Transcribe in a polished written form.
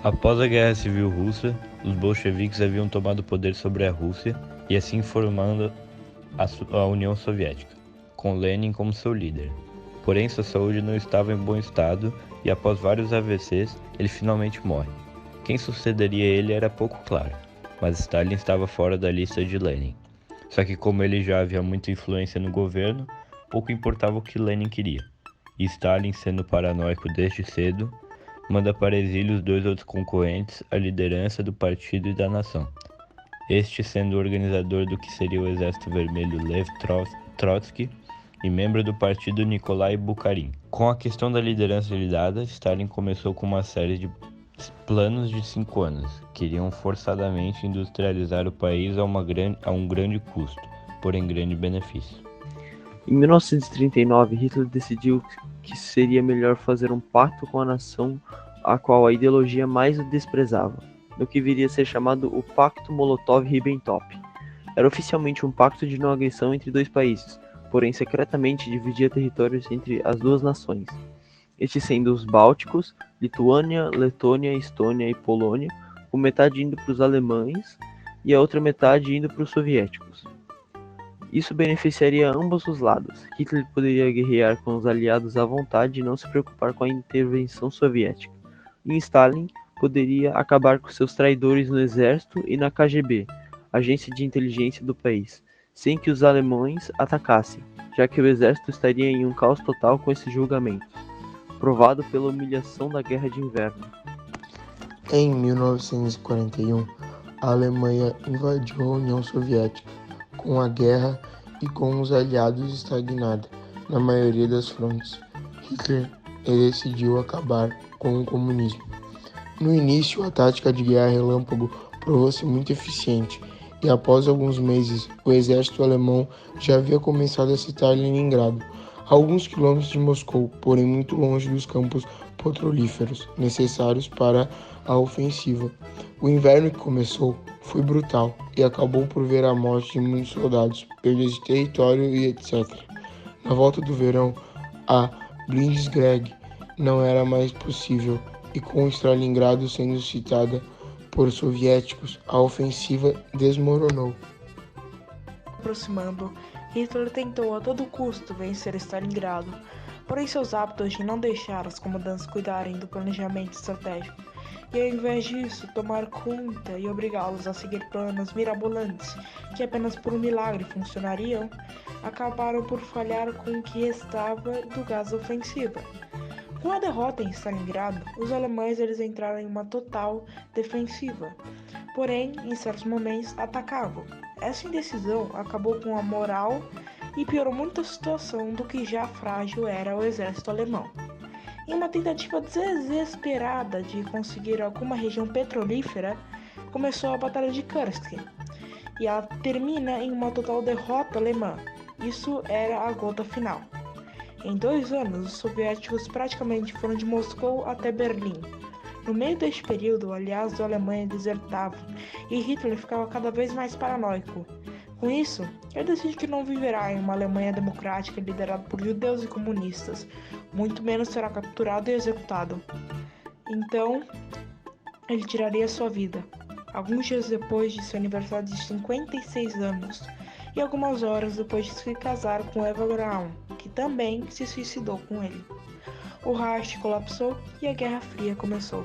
Após a Guerra Civil Russa, os bolcheviques haviam tomado o poder sobre a Rússia e assim formando a União Soviética, com Lenin como seu líder. Porém, sua saúde não estava em bom estado e após vários AVCs, ele finalmente morre. Quem sucederia ele era pouco claro, mas Stalin estava fora da lista de Lenin. Só que como ele já havia muita influência no governo, pouco importava o que Lenin queria. E Stalin, sendo paranoico desde cedo, manda para exílio os dois outros concorrentes à liderança do partido e da nação. Este sendo o organizador do que seria o Exército Vermelho Lev Trotsky e membro do partido Nikolai Bukharin. Com a questão da liderança lhe dada, Stalin começou com uma série de planos de 5 anos. Queriam forçadamente industrializar o país a um grande custo, porém grande benefício. Em 1939, Hitler decidiu que seria melhor fazer um pacto com a nação a qual a ideologia mais o desprezava, no que viria a ser chamado o Pacto Molotov-Ribbentrop. Era oficialmente um pacto de não agressão entre dois países, porém secretamente dividia territórios entre as duas nações, estes sendo os Bálticos, Lituânia, Letônia, Estônia e Polônia, com metade indo para os alemães e a outra metade indo para os soviéticos. Isso beneficiaria ambos os lados. Hitler poderia guerrear com os aliados à vontade e não se preocupar com a intervenção soviética. E Stalin poderia acabar com seus traidores no exército e na KGB, agência de inteligência do país, sem que os alemães atacassem, já que o exército estaria em um caos total com esses julgamentos, provado pela humilhação da Guerra de Inverno. Em 1941, a Alemanha invadiu a União Soviética, com a guerra e com os aliados estagnada na maioria das frontes. Hitler decidiu acabar com o comunismo. No início, a tática de guerra relâmpago provou-se muito eficiente, e após alguns meses, o exército alemão já havia começado a citar Leningrado, a alguns quilômetros de Moscou, porém muito longe dos campos petrolíferos necessários para a ofensiva. O inverno que começou foi brutal e acabou por ver a morte de muitos soldados, perdas de território e etc. Na volta do verão, a Blitzkrieg não era mais possível e com Stalingrado sendo citada por soviéticos, a ofensiva desmoronou. Aproximando, Hitler tentou a todo custo vencer Stalingrado, porém seus hábitos de não deixar os comandantes cuidarem do planejamento estratégico e, ao invés disso, tomar conta e obrigá-los a seguir planos mirabolantes que apenas por um milagre funcionariam, acabaram por falhar com o que restava do gás da ofensiva. Com a derrota em Stalingrado, os alemães entraram em uma total defensiva, porém, em certos momentos, atacavam. Essa indecisão acabou com a moral e piorou muito a situação do que já frágil era o exército alemão. Em uma tentativa desesperada de conseguir alguma região petrolífera, começou a Batalha de Kursk, e ela termina em uma total derrota alemã. Isso era a gota final. Em 2 anos, os soviéticos praticamente foram de Moscou até Berlim. No meio deste período, aliados da Alemanha desertavam, e Hitler ficava cada vez mais paranoico. Com isso, ele decide que não viverá em uma Alemanha democrática liderada por judeus e comunistas, muito menos será capturado e executado. Então, ele tiraria sua vida, alguns dias depois de seu aniversário de 56 anos, e algumas horas depois de se casar com Eva Braun, que também se suicidou com ele. O Reich colapsou e a Guerra Fria começou.